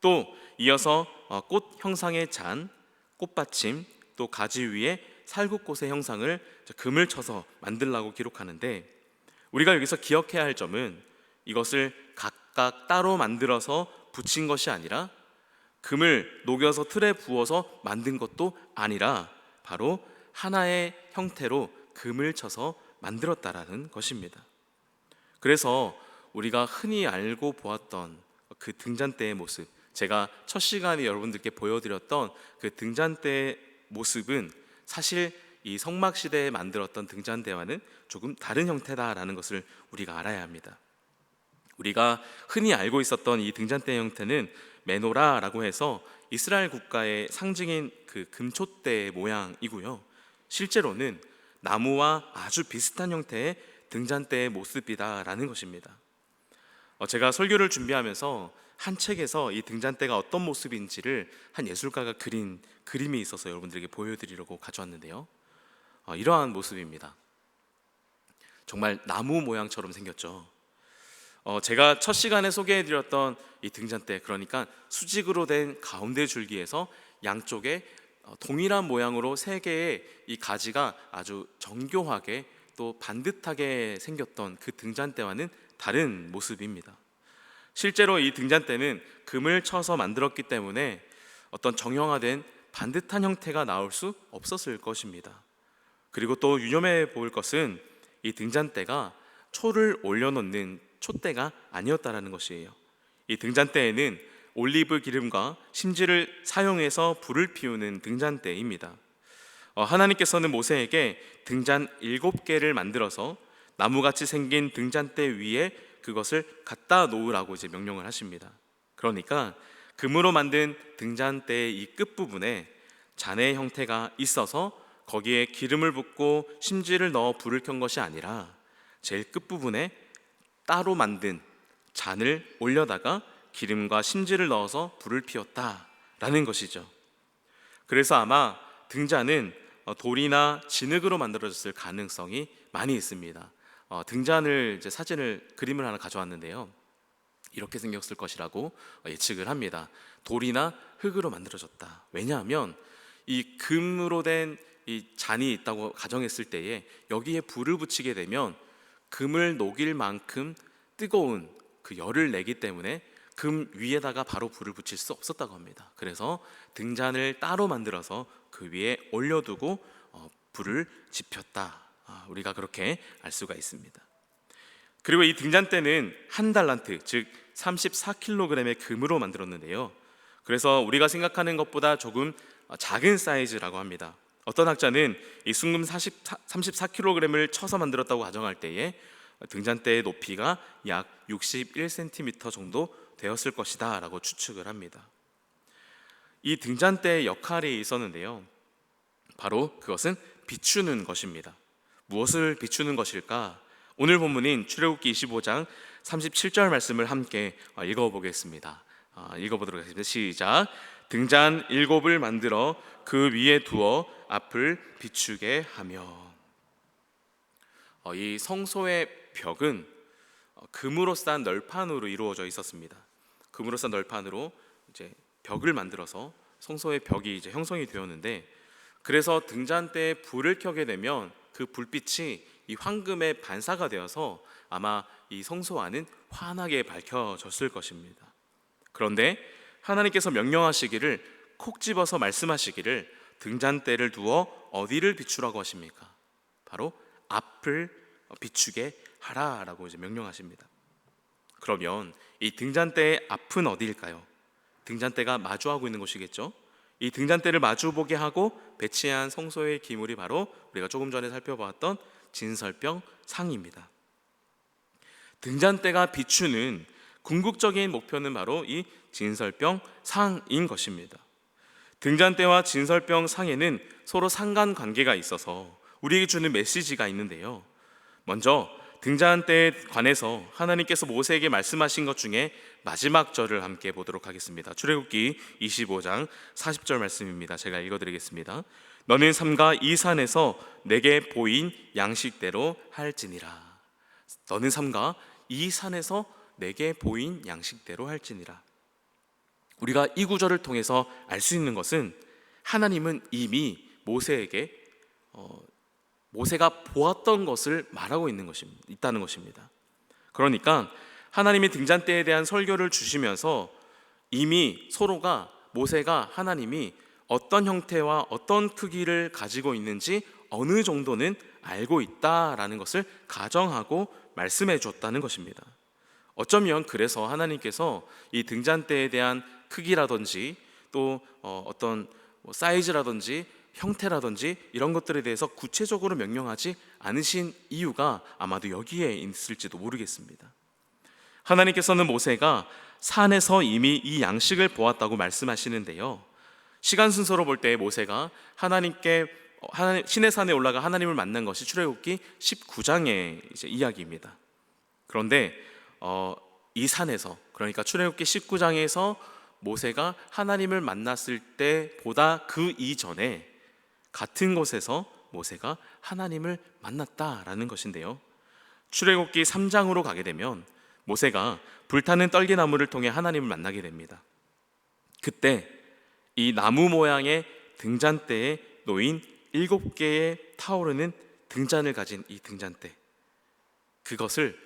또 이어서 꽃 형상의 잔, 꽃받침, 또 가지 위에 살구꽃의 형상을 금을 쳐서 만들라고 기록하는데, 우리가 여기서 기억해야 할 점은 이것을 각각 따로 만들어서 붙인 것이 아니라 금을 녹여서 틀에 부어서 만든 것도 아니라 바로 하나의 형태로 금을 쳐서 만들었다라는 것입니다. 그래서 우리가 흔히 알고 보았던 그 등잔대의 모습, 제가 첫 시간에 여러분들께 보여드렸던 그 등잔대의 모습은 사실 이 성막시대에 만들었던 등잔대와는 조금 다른 형태다라는 것을 우리가 알아야 합니다. 우리가 흔히 알고 있었던 이 등잔대 형태는 메노라라고 해서 이스라엘 국가의 상징인 그 금촛대 모양이고요, 실제로는 나무와 아주 비슷한 형태의 등잔대의 모습이다라는 것입니다. 제가 설교를 준비하면서 한 책에서 이 등잔대가 어떤 모습인지를 한 예술가가 그린 그림이 있어서 여러분들에게 보여드리려고 가져왔는데요, 이러한 모습입니다. 정말 나무 모양처럼 생겼죠. 제가 첫 시간에 소개해드렸던 이 등잔대, 그러니까 수직으로 된 가운데 줄기에서 양쪽에 동일한 모양으로 3개의 이 가지가 아주 정교하게 또 반듯하게 생겼던 그 등잔대와는 다른 모습입니다. 실제로 이 등잔대는 금을 쳐서 만들었기 때문에 어떤 정형화된 반듯한 형태가 나올 수 없었을 것입니다. 그리고 또 유념해 볼 것은 이 등잔대가 초를 올려놓는 촛대가 아니었다라는 것이에요. 이 등잔대에는 올리브 기름과 심지를 사용해서 불을 피우는 등잔대입니다. 하나님께서는 모세에게 등잔 7개를 만들어서 나무같이 생긴 등잔대 위에 그것을 갖다 놓으라고 이제 명령을 하십니다. 그러니까 금으로 만든 등잔대의 이 끝부분에 잔의 형태가 있어서 거기에 기름을 붓고 심지를 넣어 불을 켠 것이 아니라 제일 끝부분에 따로 만든 잔을 올려다가 기름과 심지를 넣어서 불을 피웠다라는 것이죠. 그래서 아마 등잔은 돌이나 진흙으로 만들어졌을 가능성이 많이 있습니다. 등잔을 이제 그림을 하나 가져왔는데요, 이렇게 생겼을 것이라고 예측을 합니다. 돌이나 흙으로 만들어졌다. 왜냐하면 이 금으로 된 이 잔이 있다고 가정했을 때에 여기에 불을 붙이게 되면 금을 녹일 만큼 뜨거운 그 열을 내기 때문에 금 위에다가 바로 불을 붙일 수 없었다고 합니다. 그래서 등잔을 따로 만들어서 그 위에 올려두고 불을 지폈다. 우리가 그렇게 알 수가 있습니다. 그리고 이 등잔대는 1달란트, 즉 34kg의 금으로 만들었는데요, 그래서 우리가 생각하는 것보다 조금 작은 사이즈라고 합니다. 어떤 학자는 이 순금 34kg을 쳐서 만들었다고 가정할 때에 등잔대의 높이가 약 61cm 정도 되었을 것이다 라고 추측을 합니다. 이 등잔대의 역할이 있었는데요, 바로 그것은 비추는 것입니다. 무엇을 비추는 것일까? 오늘 본문인 출애굽기 25장 37절 말씀을 함께 읽어보겠습니다. 읽어보도록 하겠습니다. 시작. 등잔 7을 만들어 그 위에 두어 앞을 비추게 하며. 이 성소의 벽은 금으로 싼 널판으로 이루어져 있었습니다. 금으로 싼 널판으로 이제 벽을 만들어서 성소의 벽이 이제 형성이 되었는데, 그래서 등잔대에 불을 켜게 되면 그 불빛이 이 황금의 반사가 되어서 아마 이 성소 안은 환하게 밝혀졌을 것입니다. 그런데 하나님께서 명령하시기를, 콕 집어서 말씀하시기를 등잔대를 두어 어디를 비추라고 하십니까? 바로 앞을 비추게 하라라고 이제 명령하십니다. 그러면 이 등잔대의 앞은 어디일까요? 등잔대가 마주하고 있는 곳이겠죠. 이 등잔대를 마주보게 하고 배치한 성소의 기물이 바로 우리가 조금 전에 살펴보았던 진설병 상입니다. 등잔대가 비추는 궁극적인 목표는 바로 이 진설병 상인 것입니다. 등잔대와 진설병 상에는 서로 상관관계가 있어서 우리에게 주는 메시지가 있는데요. 먼저 등잔대에 관해서 하나님께서 모세에게 말씀하신 것 중에 마지막 절을 함께 보도록 하겠습니다. 출애굽기 25장 40절 말씀입니다. 제가 읽어드리겠습니다. 너는 삼가 이 산에서 내게 보인 양식대로 할지니라. 너는 삼가 이 산에서 내게 보인 양식대로 할지니라. 우리가 이 구절을 통해서 알 수 있는 것은 하나님은 이미 모세에게 모세가 보았던 것을 말하고 있다는 것입니다. 그러니까 하나님이 등잔대에 대한 설교를 주시면서 이미 모세가 하나님이 어떤 형태와 어떤 크기를 가지고 있는지 어느 정도는 알고 있다라는 것을 가정하고 말씀해 줬다는 것입니다. 어쩌면 그래서 하나님께서 이 등잔대에 대한 크기라든지 또 어떤 사이즈라든지 형태라든지 이런 것들에 대해서 구체적으로 명령하지 않으신 이유가 아마도 여기에 있을지도 모르겠습니다. 하나님께서는 모세가 산에서 이미 이 양식을 보았다고 말씀하시는데요, 시간 순서로 볼 때 모세가 신의 산에 올라가 하나님을 만난 것이 출애굽기 19장의 이제 이야기입니다. 그런데 이 산에서, 그러니까 출애굽기 19장에서 모세가 하나님을 만났을 때보다 그 이전에 같은 곳에서 모세가 하나님을 만났다라는 것인데요, 출애굽기 3장으로 가게 되면 모세가 불타는 떨기나무를 통해 하나님을 만나게 됩니다. 그때 이 나무 모양의 등잔대에 놓인 7개의 타오르는 등잔을 가진 이 등잔대, 그것을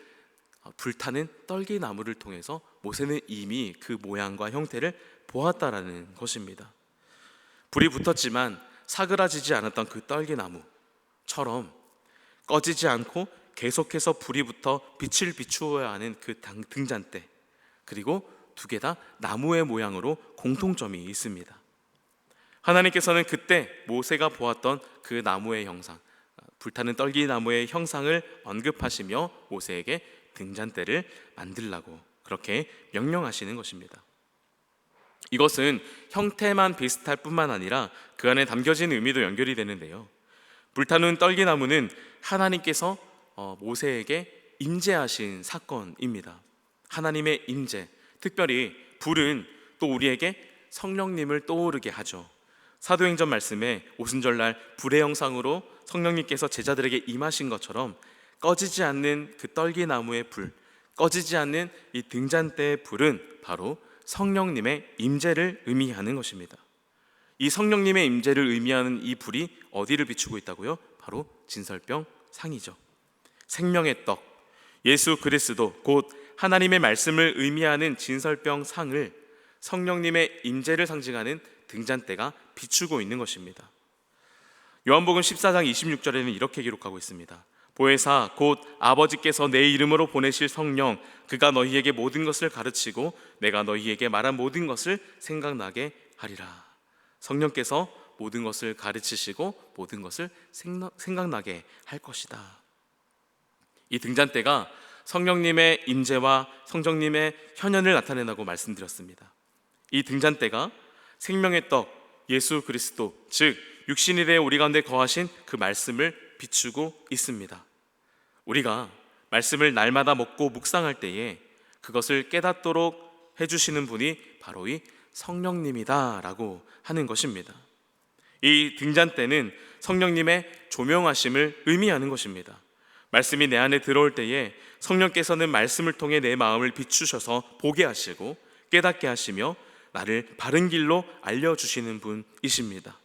불타는 떨기나무를 통해서 모세는 이미 그 모양과 형태를 보았다라는 것입니다. 불이 붙었지만 사그라지지 않았던 그 떨기나무처럼 꺼지지 않고 계속해서 불이 붙어 빛을 비추어야 하는 그 등잔대, 그리고 두 개 다 나무의 모양으로 공통점이 있습니다. 하나님께서는 그때 모세가 보았던 그 나무의 형상, 불타는 떨기나무의 형상을 언급하시며 모세에게 등잔대를 만들라고 그렇게 명령하시는 것입니다. 이것은 형태만 비슷할 뿐만 아니라 그 안에 담겨진 의미도 연결이 되는데요, 불타는 떨기나무는 하나님께서 모세에게 임재하신 사건입니다. 하나님의 임재, 특별히 불은 또 우리에게 성령님을 떠오르게 하죠. 사도행전 말씀에 오순절날 불의 형상으로 성령님께서 제자들에게 임하신 것처럼 꺼지지 않는 그 떨기나무의 불, 꺼지지 않는 이 등잔대의 불은 바로 성령님의 임재를 의미하는 것입니다. 이 성령님의 임재를 의미하는 이 불이 어디를 비추고 있다고요? 바로 진설병 상이죠. 생명의 떡, 예수 그리스도 곧 하나님의 말씀을 의미하는 진설병 상을 성령님의 임재를 상징하는 등잔대가 비추고 있는 것입니다. 요한복음 14장 26절에는 이렇게 기록하고 있습니다. 보혜사 곧 아버지께서 내 이름으로 보내실 성령, 그가 너희에게 모든 것을 가르치고 내가 너희에게 말한 모든 것을 생각나게 하리라. 성령께서 모든 것을 가르치시고 모든 것을 생각나게 할 것이다. 이 등잔대가 성령님의 임재와 성령님의 현현을 나타낸다고 말씀드렸습니다. 이 등잔대가 생명의 떡 예수 그리스도, 즉 육신이 되어 우리 가운데 거하신 그 말씀을 비추고 있습니다. 우리가 말씀을 날마다 먹고 묵상할 때에 그것을 깨닫도록 해주시는 분이 바로 이 성령님이다 라고 하는 것입니다. 이 등잔대는 성령님의 조명하심을 의미하는 것입니다. 말씀이 내 안에 들어올 때에 성령께서는 말씀을 통해 내 마음을 비추셔서 보게 하시고 깨닫게 하시며 나를 바른 길로 알려주시는 분이십니다.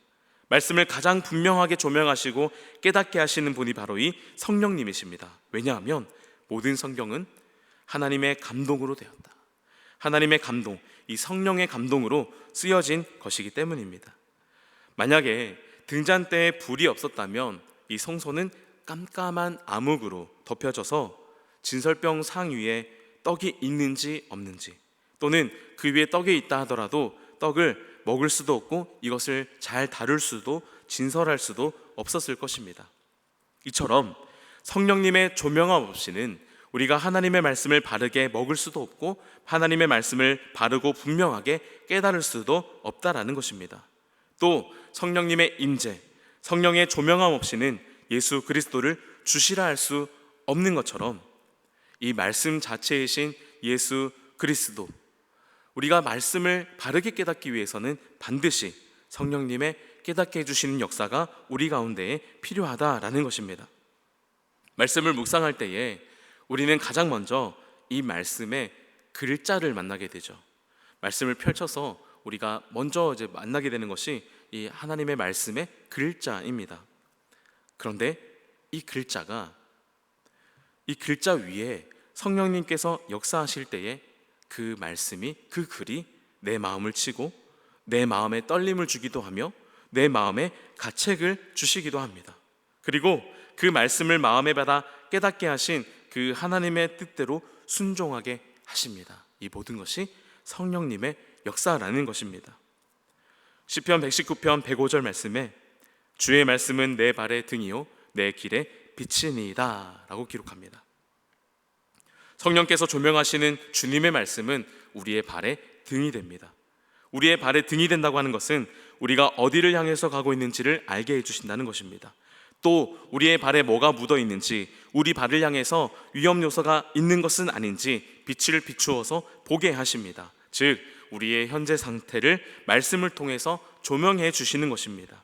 말씀을 가장 분명하게 조명하시고 깨닫게 하시는 분이 바로 이 성령님이십니다. 왜냐하면 모든 성경은 하나님의 감동으로 되었다. 하나님의 감동, 이 성령의 감동으로 쓰여진 것이기 때문입니다. 만약에 등잔대에 불이 없었다면 이 성소는 깜깜한 암흑으로 덮여져서 진설병 상 위에 떡이 있는지 없는지, 또는 그 위에 떡이 있다 하더라도 떡을 먹을 수도 없고 이것을 잘 다룰 수도 진설할 수도 없었을 것입니다. 이처럼 성령님의 조명함 없이는 우리가 하나님의 말씀을 바르게 먹을 수도 없고 하나님의 말씀을 바르고 분명하게 깨달을 수도 없다라는 것입니다. 또 성령님의 임재, 성령의 조명함 없이는 예수 그리스도를 주시라 할 수 없는 것처럼 이 말씀 자체이신 예수 그리스도, 우리가 말씀을 바르게 깨닫기 위해서는 반드시 성령님의 깨닫게 해주시는 역사가 우리 가운데에 필요하다라는 것입니다. 말씀을 묵상할 때에 우리는 가장 먼저 이 말씀의 글자를 만나게 되죠. 말씀을 펼쳐서 우리가 먼저 이제 만나게 되는 것이 이 하나님의 말씀의 글자입니다. 그런데 이 글자 위에 성령님께서 역사하실 때에 그 말씀이, 그 글이 내 마음을 치고 내 마음에 떨림을 주기도 하며 내 마음에 가책을 주시기도 합니다. 그리고 그 말씀을 마음에 받아 깨닫게 하신 그 하나님의 뜻대로 순종하게 하십니다. 이 모든 것이 성령님의 역사라는 것입니다. 시편 119편 105절 말씀에 주의 말씀은 내 발의 등이요 내 길의 빛이니이다 라고 기록합니다. 성령께서 조명하시는 주님의 말씀은 우리의 발의 등이 됩니다. 우리의 발의 등이 된다고 하는 것은 우리가 어디를 향해서 가고 있는지를 알게 해주신다는 것입니다. 또 우리의 발에 뭐가 묻어 있는지, 우리 발을 향해서 위험 요소가 있는 것은 아닌지 빛을 비추어서 보게 하십니다. 즉 우리의 현재 상태를 말씀을 통해서 조명해 주시는 것입니다.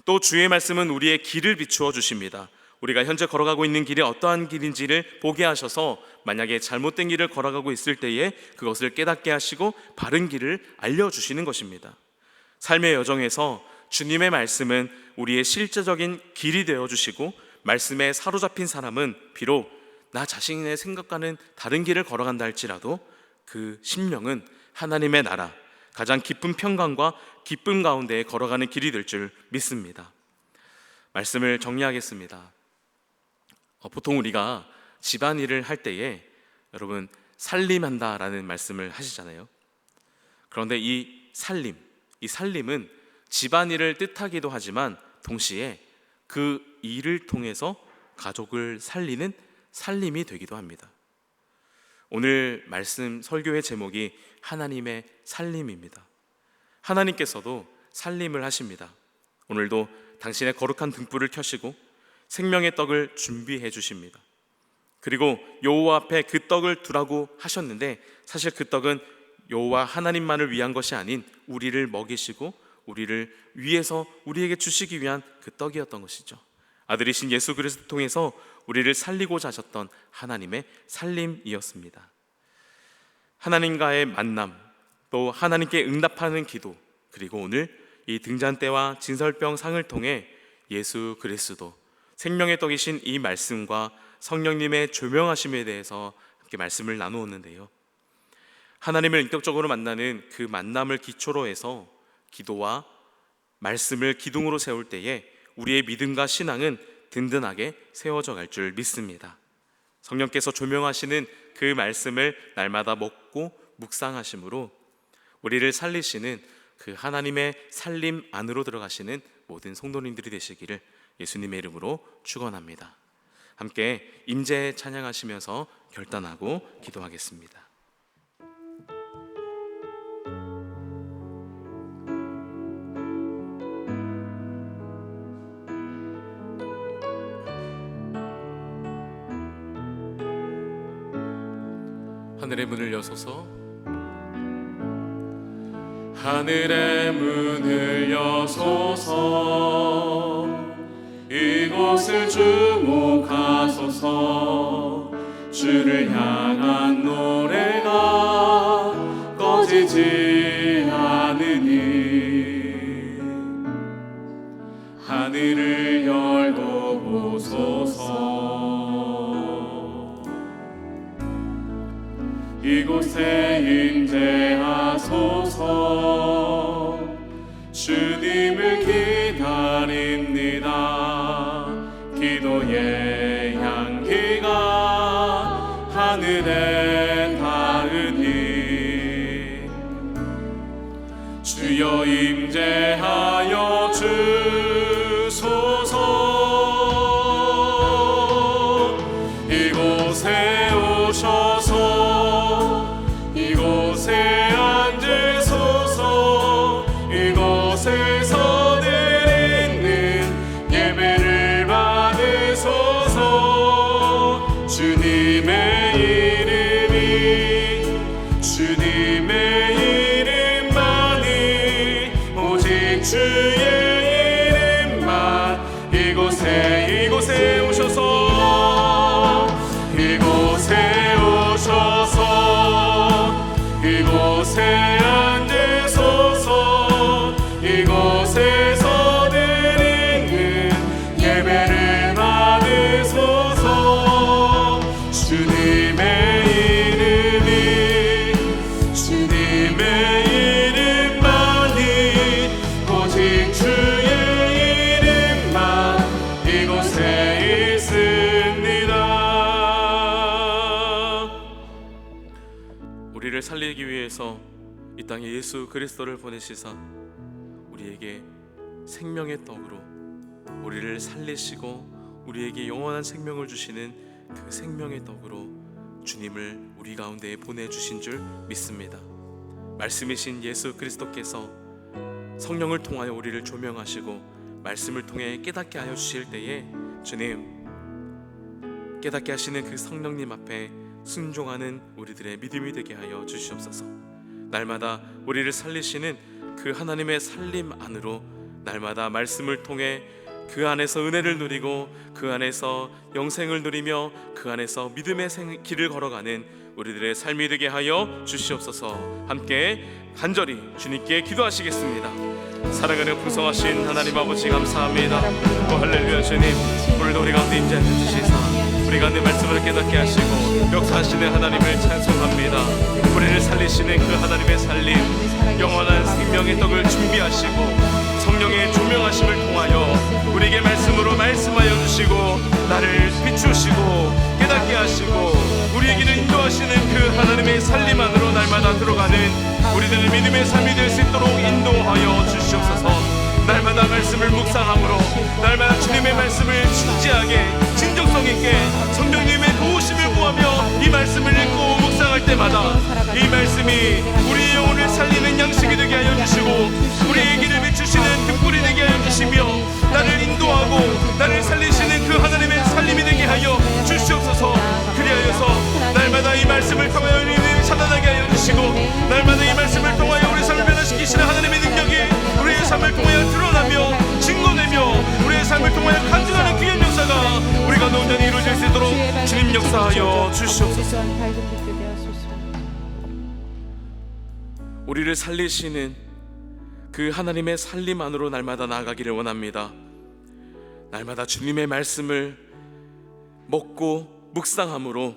또 주의 말씀은 우리의 길을 비추어 주십니다. 우리가 현재 걸어가고 있는 길이 어떠한 길인지를 보게 하셔서 만약에 잘못된 길을 걸어가고 있을 때에 그것을 깨닫게 하시고 바른 길을 알려주시는 것입니다. 삶의 여정에서 주님의 말씀은 우리의 실제적인 길이 되어주시고, 말씀에 사로잡힌 사람은 비록 나 자신의 생각과는 다른 길을 걸어간다 할지라도 그 심령은 하나님의 나라, 가장 깊은 평강과 기쁨 가운데 걸어가는 길이 될 줄 믿습니다. 말씀을 정리하겠습니다. 보통 우리가 집안일을 할 때에 여러분 살림한다라는 말씀을 하시잖아요. 그런데 이 살림은 집안일을 뜻하기도 하지만 동시에 그 일을 통해서 가족을 살리는 살림이 되기도 합니다. 오늘 말씀 설교의 제목이 하나님의 살림입니다. 하나님께서도 살림을 하십니다. 오늘도 당신의 거룩한 등불을 켜시고 생명의 떡을 준비해 주십니다. 그리고 여호와 앞에 그 떡을 두라고 하셨는데 사실 그 떡은 여호와 하나님만을 위한 것이 아닌 우리를 먹이시고 우리를 위해서 우리에게 주시기 위한 그 떡이었던 것이죠. 아들이신 예수 그리스도를 통해서 우리를 살리고자 하셨던 하나님의 살림이었습니다. 하나님과의 만남, 또 하나님께 응답하는 기도, 그리고 오늘 이 등잔대와 진설병 상을 통해 예수 그리스도, 생명의 떡이신 이 말씀과 성령님의 조명하심에 대해서 함께 말씀을 나누었는데요. 하나님을 인격적으로 만나는 그 만남을 기초로 해서 기도와 말씀을 기둥으로 세울 때에 우리의 믿음과 신앙은 든든하게 세워져 갈 줄 믿습니다. 성령께서 조명하시는 그 말씀을 날마다 먹고 묵상하심으로 우리를 살리시는 그 하나님의 살림 안으로 들어가시는 모든 성도님들이 되시기를 예수님의 이름으로 축원합니다. 함께 임재 찬양하시면서 결단하고 기도하겠습니다. 하늘의 문을 여소서. 하늘의 문을 여소서. 이곳을 주목하소서. 주를 향한 노래가 꺼지지 않으니 하늘을 열고 보소서. 이곳에 임재하소서. 주님을 기다립니다. 기도의 향기가 하늘에 닿으니 주여 임재하여 주소서. 이곳에 오셔서 이곳에 앉으소서. 이곳에서 드리는 예배를 받으소서. 주님의 이름만이 오직 주의 이름만. 이곳에 오셔서 이곳에 오셔서 이곳에 앉으소서. 이곳에서 드리는 예배를 받으소서. 주님의 이름만이 오직 주의 이름만 이곳에 있습니다. 우리를 살리기 위해서 이 땅에 예수 그리스도를 보내시사 우리에게 생명의 떡으로 우리를 살리시고 우리에게 영원한 생명을 주시는 그 생명의 떡으로 주님을 우리 가운데에 보내주신 줄 믿습니다. 말씀이신 예수 그리스도께서 성령을 통하여 우리를 조명하시고 말씀을 통해 깨닫게 하여 주실 때에 주님, 깨닫게 하시는 그 성령님 앞에 순종하는 우리들의 믿음이 되게 하여 주시옵소서. 날마다 우리를 살리시는 그 하나님의 살림 안으로 날마다 말씀을 통해 그 안에서 은혜를 누리고 그 안에서 영생을 누리며 그 안에서 믿음의 길을 걸어가는 우리들의 삶이 되게 하여 주시옵소서. 함께 간절히 주님께 기도하시겠습니다. 사랑하는 풍성하신 하나님 아버지 감사합니다. 할렐루야. 주님, 오늘도 우리 가운데 임재하여 주시사 우리 가운데 말씀을 깨닫게 하시고 역사하시는 하나님을 찬송합니다. 우리를 살리시는 그 하나님의 살림, 영원한 생명의 떡을 준비하시고 성령의 조명하심을 통하여 우리에게 말씀으로 말씀하여 주시고 나를 비추시고 깨닫게 하시고 우리에게는 인도하시는 그 하나님의 살림 안으로 날마다 들어가는 우리들의 믿음의 삶이 될 수 있도록 인도하여 주시옵소서. 날마다 말씀을 묵상함으로 날마다 주님의 말씀을 진지하게 진정성 있게 성령님의 도우심을 구하며 이 말씀을 읽고 묵상할 때마다 이 말씀이 우리의 영혼을 살리는 양식이 되게 하여 주시고 우리의 길을 비추시는 등불이 되게 하여 주시며 나를 인도하고 나를 살리시는 그 하나님의 살림이 되게 하여 주시옵소서. 그리하여서 날마다 이 말씀을 통하여 우리를 차단하게 하여 주시고 날마다 이 말씀을 통하여 우리 삶을 변화시키시는 하나님의 능력이 우리의 삶을 통하여 드러나며 증거내며 우리의 삶을 통하여 간증하는 귀한 역사가 우리가 온전히 이루어질 수 있도록 주님 역사하여 주시옵소서. 우리를 살리시는 그 하나님의 살림 안으로 날마다 나아가기를 원합니다. 날마다 주님의 말씀을 먹고 묵상함으로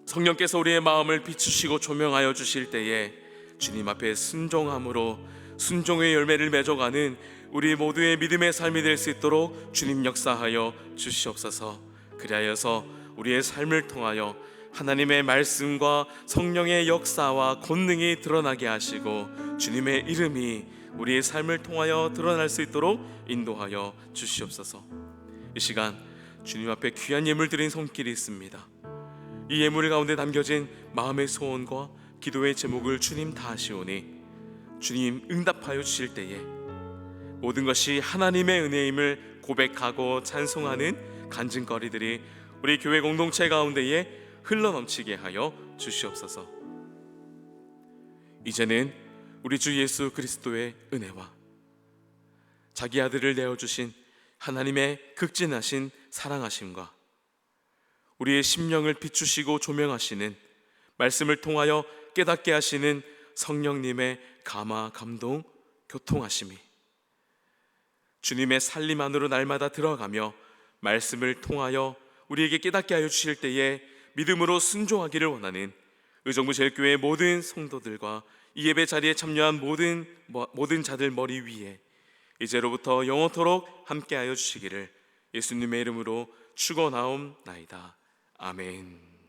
성령께서 우리의 마음을 비추시고 조명하여 주실 때에 주님 앞에 순종함으로 순종의 열매를 맺어가는 우리 모두의 믿음의 삶이 될 수 있도록 주님 역사하여 주시옵소서. 그리하여서 우리의 삶을 통하여 하나님의 말씀과 성령의 역사와 권능이 드러나게 하시고 주님의 이름이 우리의 삶을 통하여 드러날 수 있도록 인도하여 주시옵소서. 이 시간 주님 앞에 귀한 예물 드린 손길이 있습니다. 이 예물 가운데 담겨진 마음의 소원과 기도의 제목을 주님 다 아시오니 주님 응답하여 주실 때에 모든 것이 하나님의 은혜임을 고백하고 찬송하는 간증거리들이 우리 교회 공동체 가운데에 흘러넘치게 하여 주시옵소서. 이제는 우리 주 예수 그리스도의 은혜와 자기 아들을 내어주신 하나님의 극진하신 사랑하심과 우리의 심령을 비추시고 조명하시는 말씀을 통하여 깨닫게 하시는 성령님의 감화 감동 교통하심이 주님의 살림 안으로 날마다 들어가며 말씀을 통하여 우리에게 깨닫게 하여 주실 때에 믿음으로 순종하기를 원하는 의정부 제일교회 모든 성도들과 이 예배 자리에 참여한 모든 자들 머리 위에 이제로부터 영원토록 함께하여 주시기를 예수님의 이름으로 축원하옵나이다. 아멘.